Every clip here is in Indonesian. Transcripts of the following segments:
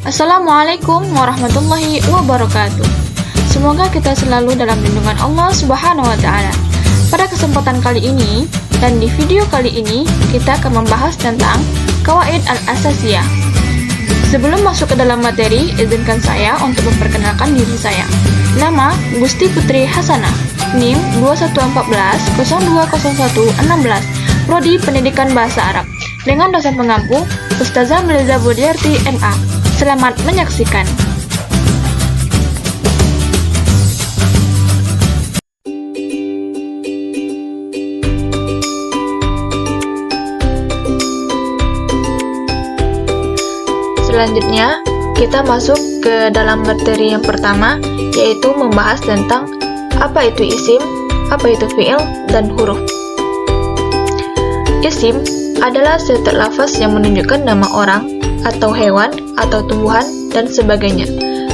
Assalamualaikum warahmatullahi wabarakatuh. Semoga kita selalu dalam lindungan Allah Subhanahu wa Ta'ala. Pada kesempatan kali ini dan di video kali ini, kita akan membahas tentang Qawaid al-Asasiyah. Sebelum masuk ke dalam materi, izinkan saya untuk memperkenalkan diri saya. Nama Gusti Putri Hasanah, NIM 2114-020116, Prodi Pendidikan Bahasa Arab, dengan dosen pengampu Ustazah Meliza Budiarti MA. Selamat menyaksikan. Selanjutnya, kita masuk ke dalam materi yang pertama, yaitu membahas tentang apa itu isim, apa itu fi'il, dan huruf. Isim adalah setiap lafaz yang menunjukkan nama orang, atau hewan, atau tumbuhan, dan sebagainya.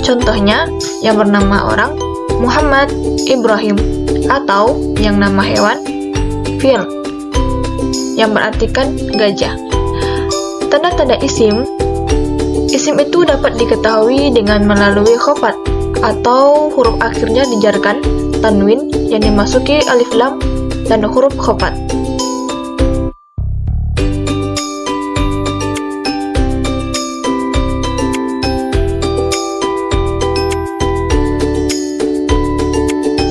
Contohnya, yang bernama orang, Muhammad Ibrahim, atau yang nama hewan, fil, yang berartikan gajah. Tanda-tanda isim itu dapat diketahui dengan melalui khofat, atau huruf akhirnya dijarkan, tanwin, yang dimasuki alif lam, dan huruf khofat.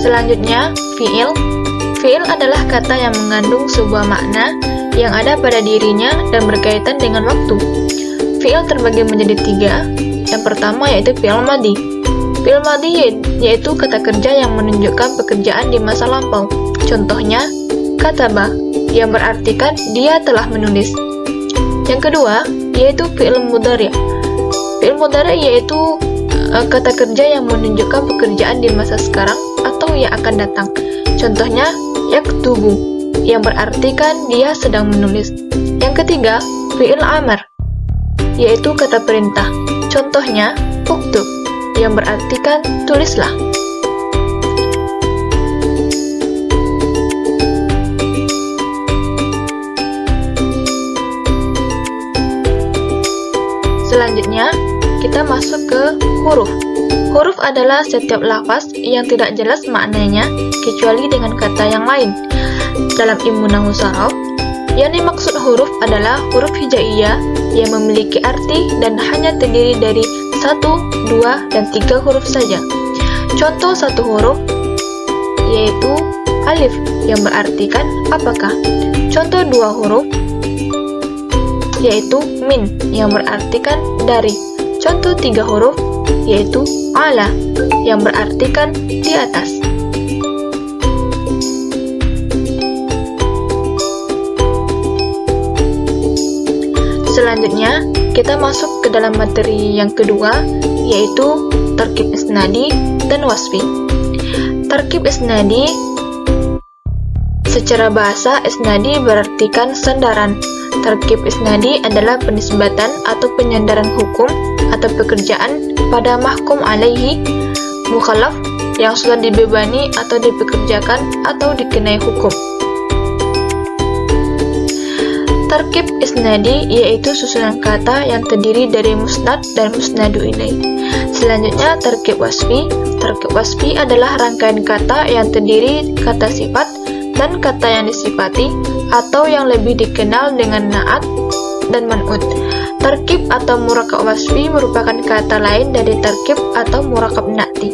Selanjutnya, fi'il. Fi'il adalah kata yang mengandung sebuah makna yang ada pada dirinya dan berkaitan dengan waktu. Fi'il terbagi menjadi 3. Yang pertama yaitu fi'il madhi. Fi'il madhi yaitu kata kerja yang menunjukkan pekerjaan di masa lampau. Contohnya, kataba, yang berartikan dia telah menulis. Yang kedua yaitu fi'il mudhari'. Fi'il mudhari' yaitu kata kerja yang menunjukkan pekerjaan di masa sekarang atau yang akan datang. Contohnya, yaktubu, yang berartikan dia sedang menulis. Yang ketiga, fi'il amr, yaitu kata perintah. Contohnya, uktub, yang berartikan tulislah. Selanjutnya, kita masuk ke huruf. Huruf adalah setiap lafaz yang tidak jelas maknanya kecuali dengan kata yang lain. Dalam ilmu nahwu sharaf, yang dimaksud huruf adalah huruf hijaiyah yang memiliki arti dan hanya terdiri dari 1, 2, dan 3 huruf saja. Contoh satu huruf yaitu alif, yang berartikan apakah. Contoh 2 huruf yaitu min, yang berartikan dari. Contoh 3 huruf yaitu ala, yang berartikan di atas. Selanjutnya, kita masuk ke dalam materi yang kedua, yaitu tarkib isnadi dan wasfi. Tarkib isnadi, secara bahasa isnadi berartikan sandaran. Tarkib isnadi adalah penisbatan atau penyandaran hukum atau pekerjaan pada mahkum alaihi mukhalaf yang sudah dibebani atau dipekerjakan atau dikenai hukum. Tarkib isnadi yaitu susunan kata yang terdiri dari musnad dan musnadu ilaih. Selanjutnya, tarkib wasfi. Tarkib wasfi adalah rangkaian kata yang terdiri kata sifat dan kata yang disifati atau yang lebih dikenal dengan na'at dan man'ut. Tarkib atau murakab wasfi merupakan kata lain dari tarkib atau murakab na'ti.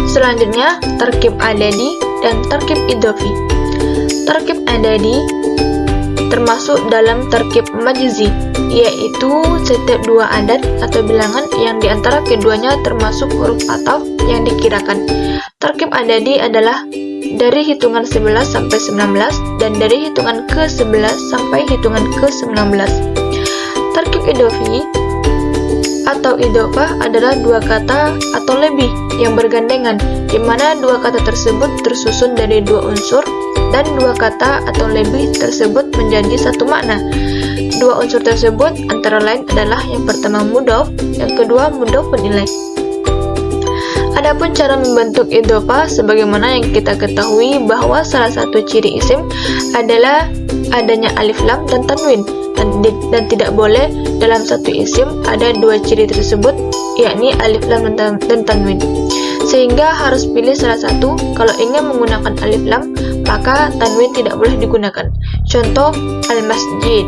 Selanjutnya, tarkib adadi dan tarkib idhofi. Tarkib adadi termasuk dalam tarkib majzi, yaitu setiap 2 adat atau bilangan yang diantara keduanya termasuk huruf ataf yang dikirakan. Tarkib adadi adalah dari hitungan 11 sampai 19 dan dari hitungan ke-11 sampai hitungan ke-19. Tarkib idhofi atau idhofah adalah 2 kata atau lebih yang bergandengan, di mana 2 kata tersebut tersusun dari 2 unsur dan 2 kata atau lebih tersebut menjadi satu makna. 2 unsur tersebut antara lain adalah yang pertama mudhof, yang kedua mudhof ilaih. Adapun cara membentuk idhofah, sebagaimana yang kita ketahui bahwa salah satu ciri isim adalah adanya alif lam dan tanwin, dan tidak boleh dalam satu isim ada dua ciri tersebut, yakni alif lam dan tanwin. Sehingga harus pilih salah satu. Kalau ingin menggunakan alif lam, maka tanwin tidak boleh digunakan. Contoh al-masjid.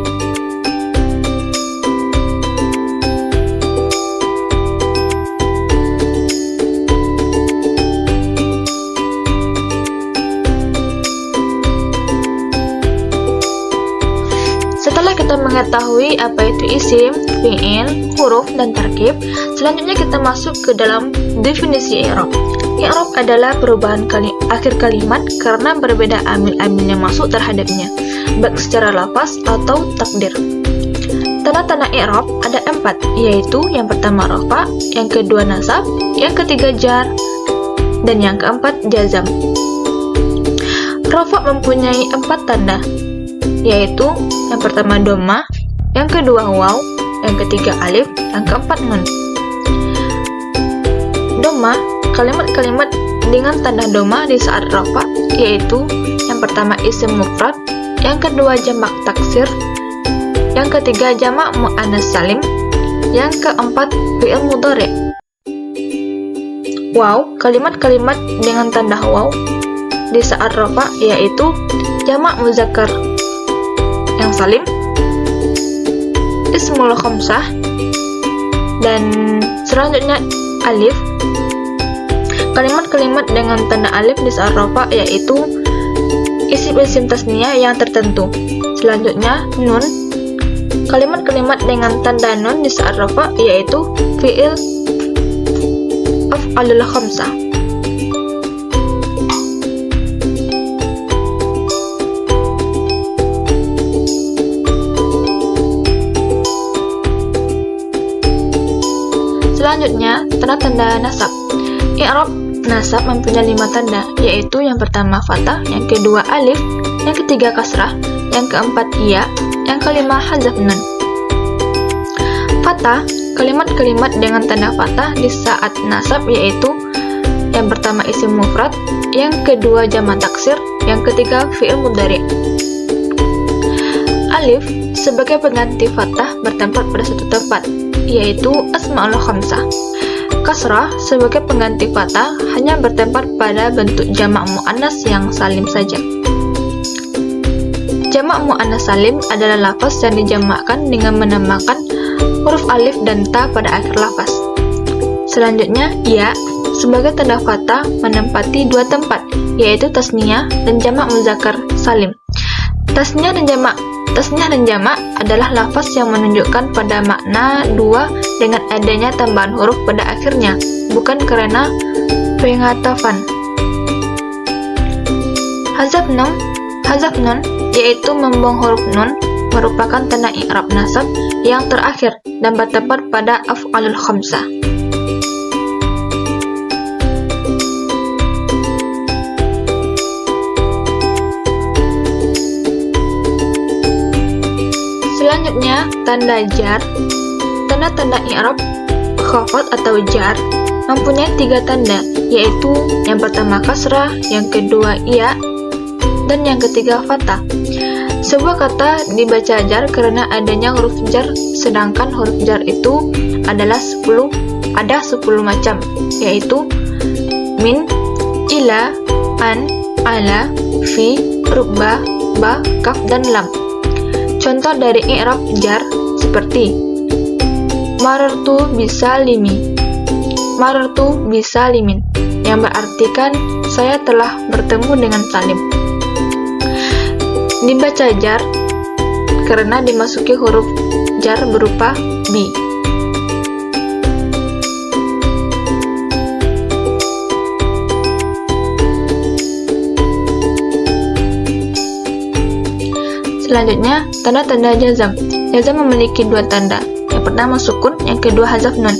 Setelah kita mengetahui apa itu isim, fi'il, huruf, dan tarkib, selanjutnya kita masuk ke dalam definisi i'rab. I'rab adalah perubahan akhir kalimat karena berbeda amil-amil yang masuk terhadapnya, baik secara lafaz atau takdir. Tanda-tanda i'rab ada 4, yaitu yang pertama rafa, yang kedua nasab, yang ketiga jar, dan yang keempat jazam. Rafa mempunyai 4 tanda, yaitu yang pertama dhamma, yang kedua waw, yang ketiga alif, yang keempat nun. Dhamma, kalimat-kalimat dengan tanda dhamma di saat rafa, yaitu yang pertama isim mufrad, yang kedua jamak taksir, yang ketiga jamak muannas salim, yang keempat fi'il mudhari'. Waw, kalimat-kalimat dengan tanda waw di saat rafa, yaitu jamak muzakkar yang salim, ismul khamsah, dan selanjutnya alif. Kalimat-kalimat dengan tanda alif di saat rafa, yaitu isim-isim tasniyah yang tertentu. Selanjutnya nun. Kalimat-kalimat dengan tanda nun di saat rafa, yaitu fi'il af'alul khamsah. Selanjutnya, tanda-tanda nasab. I'rab nasab mempunyai 5 tanda, yaitu yang pertama fathah, yang kedua alif, yang ketiga kasrah, yang keempat ya, yang kelima hadzaf nun. Fathah, kalimat-kalimat dengan tanda fathah di saat nasab, yaitu yang pertama isim mufrad, yang kedua jamak taksir, yang ketiga fi'il mudhari'. Alif sebagai pengganti fathah bertempat pada satu tempat, yaitu asma'ul khamsah. Kasrah sebagai pengganti fathah hanya bertempat pada bentuk jamak muannas yang salim saja. Jamak muannas salim adalah lafaz yang dijamakkan dengan menambahkan huruf alif dan ta pada akhir lafaz. Selanjutnya, ya sebagai tanda fathah menempati 2 tempat, yaitu tasniyah dan jamak muzakkar salim. Tasniyah dan jamak adalah lafaz yang menunjukkan pada makna 2 dengan adanya tambahan huruf pada akhirnya, bukan karena pengatafan. Hadzaf nun, yaitu membuang huruf nun, merupakan tanda i'rab nasab yang terakhir dan bertempat pada af'alul khamsah. Selanjutnya, tanda jar. Tanda-tanda i'rab khafad atau jar mempunyai 3 tanda, yaitu yang pertama kasrah, yang kedua ya, dan yang ketiga fathah. Sebuah kata dibaca jar karena adanya huruf jar, sedangkan huruf jar itu adalah 10 macam, yaitu min, ila, an, ala, fi, rubba, ba, kaf, dan lam. Contoh dari i'rab jar seperti marartu bisalimi, marartu bisalimin, yang berartikan saya telah bertemu dengan Salim. Dibaca jar karena dimasuki huruf jar berupa bi. Selanjutnya, tanda-tanda jazam. Jazam memiliki 2 tanda. Yang pertama sukun, yang kedua hadzaf nun.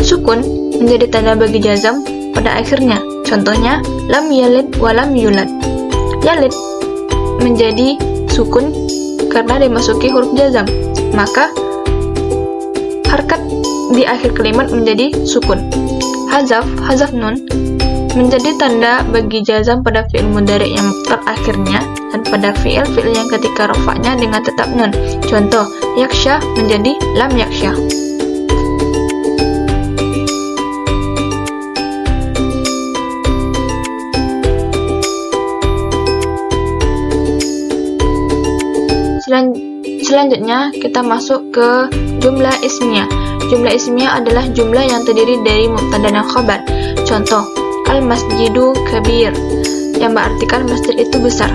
Sukun menjadi tanda bagi jazam pada akhirnya. Contohnya, lam yalid wa lam yulad. Yalid menjadi sukun karena dimasuki huruf jazam, maka harkat di akhir kalimat menjadi sukun. hazaf nun menjadi tanda bagi jazam pada fi'il mudhari yang mutlak akhirnya dan pada fi'il yang ketika rafa'nya dengan tetap nun. Contoh, yaksha menjadi lam yaksha. Selanjutnya kita masuk ke jumlah ismiyah. Jumlah ismiyah adalah jumlah yang terdiri dari mubtada dan khabar. Contoh, al-masjidu kabir, yang berartikan masjid itu besar.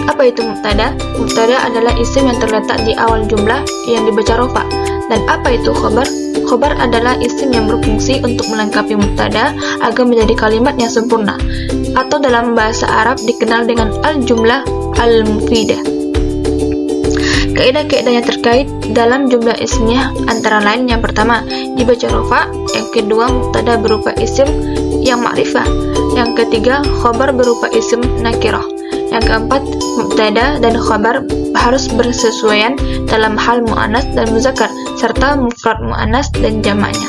Apa itu mubtada? Mubtada adalah isim yang terletak di awal jumlah yang dibaca rafa. Dan apa itu khabar? Khabar adalah isim yang berfungsi untuk melengkapi mubtada agar menjadi kalimat yang sempurna, atau dalam bahasa Arab dikenal dengan al-jumlah al-mufidah. Kaidah-kaidah yang terkait dalam jumlah ismiyah antara lain: yang pertama, dibaca rafa; yang kedua, mubtada berupa isim yang ma'rifah; yang ketiga, khabar berupa isim nakirah; yang keempat, mubtada dan khabar harus bersesuaian dalam hal mu'annas dan muzakkar serta mufrad mu'annas dan jamaknya.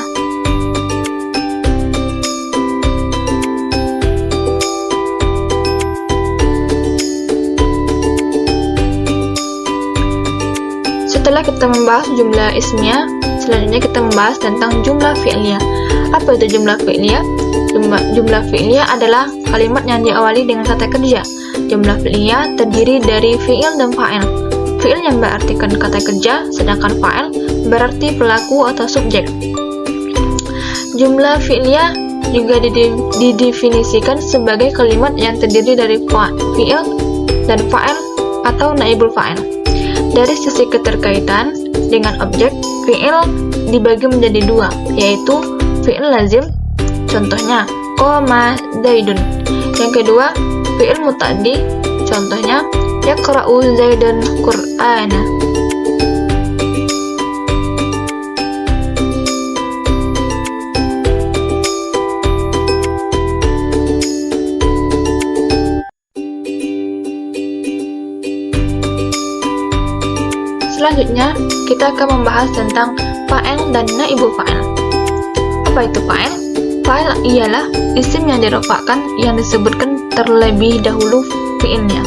Setelah kita membahas jumlah ismiyah, selanjutnya kita membahas tentang jumlah fi'liyah. Apa itu jumlah fi'liyah? Jumlah fi'liyah adalah kalimat yang diawali dengan kata kerja. Jumlah fi'liyah terdiri dari fi'il dan fa'il. Fi'il yang berartikan kata kerja, sedangkan fa'il berarti pelaku atau subjek. Jumlah fi'liyah juga didefinisikan sebagai kalimat yang terdiri dari fi'il dan fa'il atau naibul fa'il. Dari sisi keterkaitan dengan objek, fi'il dibagi menjadi dua, yaitu fi'il lazim, contohnya qama zaidun. Yang kedua, fi'il muta'addi, contohnya yaqra'u zaidun qur'ana. Selanjutnya, kita akan membahas tentang fa'il dan naibul fa'il. Apa itu fa'il? Fa'il ialah isim yang dirafa'kan yang disebutkan terlebih dahulu fi'ilnya.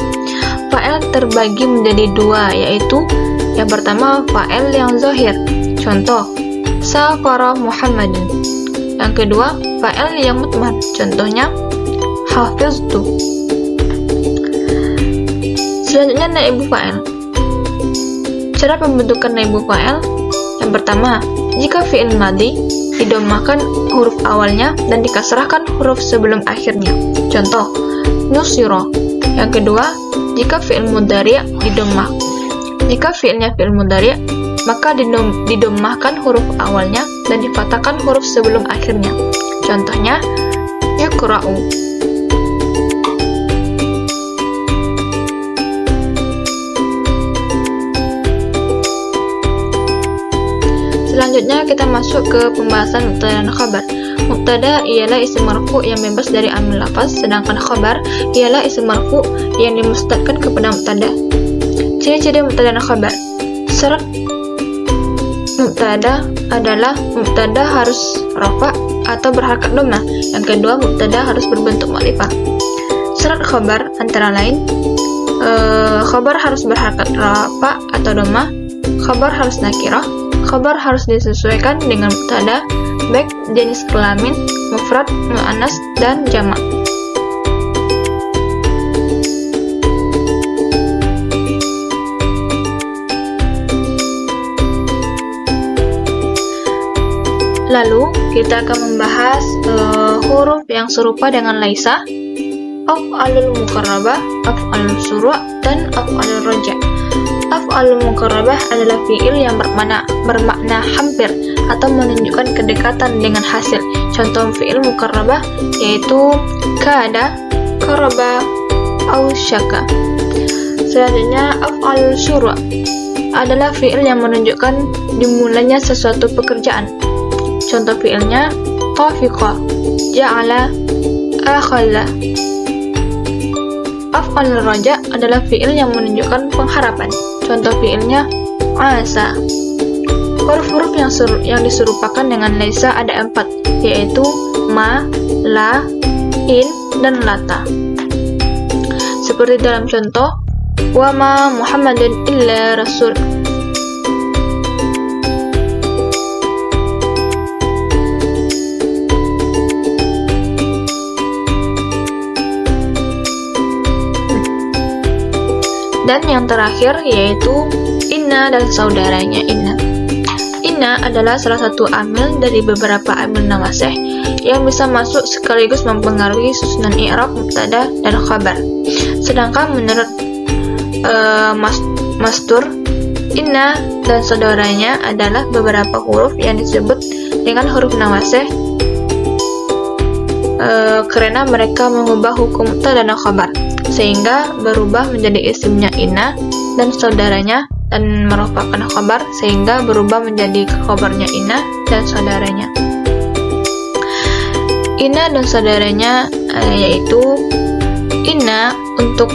Fa'il terbagi menjadi dua, yaitu yang pertama, fa'il yang zahir. Contoh, safara Muhammadun. Yang kedua, fa'il yang mudmar. Contohnya, hafiztu. Selanjutnya, naibul fa'il. Cara pembentukan naibul fa'il: yang pertama, jika fi'il madhi didomahkan huruf awalnya dan dikasrahkan huruf sebelum akhirnya. Contoh, nusira. Yang kedua, jika fi'il mudhari didomah. Jika fi'ilnya fi'il mudhari, maka didomahkan huruf awalnya dan difathahkan huruf sebelum akhirnya. Contohnya, yaqra'u. Selanjutnya kita masuk ke pembahasan mubtada dan khabar. Mubtada ialah isim marfu yang bebas dari amil lafaz, sedangkan khabar ialah isim marfu yang dimusnadkan kepada mubtada. Ciri-ciri mubtada dan khabar. Syarat mubtada adalah mubtada harus rafa atau berharakat dhammah. Yang kedua, mubtada harus berbentuk ma'rifah. Syarat khabar antara lain, khabar harus berharakat rafa atau dhammah, khabar harus nakirah, khabar harus disesuaikan dengan mubtada, baik jenis kelamin, mufrad, mu'annas, dan jamak. Lalu kita akan membahas huruf yang serupa dengan laisa, af'alul muqarrabah, af'alul suru', dan af'alul raja'. Af'alul muqarrabah adalah fi'il yang bermakna hampir atau menunjukkan kedekatan dengan hasil. Contoh fi'il muqarrabah yaitu kada, qaraba, ausyaka. Selanjutnya, af'alul suru' adalah fi'il yang menunjukkan dimulainya sesuatu pekerjaan. Contoh fi'ilnya tafiqa, ja'ala, akhalla. Af'alul raja' adalah fi'il yang menunjukkan pengharapan. Contoh fi'ilnya asa. Huruf-huruf yang diserupakan dengan laisa ada 4, yaitu ma, la, in, dan lata. Seperti dalam contoh, wa ma Muhammadun illa rasul. Dan yang terakhir yaitu inna dan saudaranya inna. Inna adalah salah satu amil dari beberapa amil nawasih yang bisa masuk sekaligus mempengaruhi susunan i'rab mubtada dan khabar. Sedangkan menurut Mastur, inna dan saudaranya adalah beberapa huruf yang disebut dengan huruf nawasih karena mereka mengubah hukum mubtada dan khabar, sehingga berubah menjadi isimnya inna dan saudaranya, dan merupakan khabar sehingga berubah menjadi khabarnya inna dan saudaranya. Inna dan saudaranya yaitu inna untuk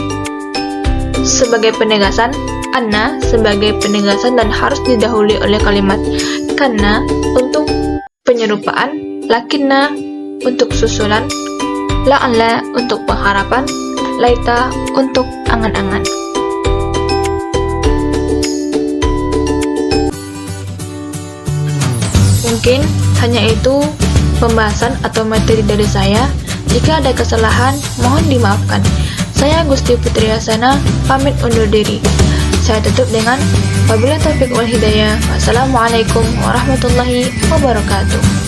sebagai penegasan, anna sebagai penegasan dan harus didahului oleh kalimat kanna untuk penyerupaan, lakinna untuk susulan, la'alla untuk pengharapan, laita untuk angan-angan. Mungkin hanya itu pembahasan atau materi dari saya. Jika ada kesalahan, mohon dimaafkan. Saya Gusti Putri Hasana, pamit undur diri. Saya tutup dengan wabillahi taufiq wal hidayah. Wassalamualaikum warahmatullahi wabarakatuh.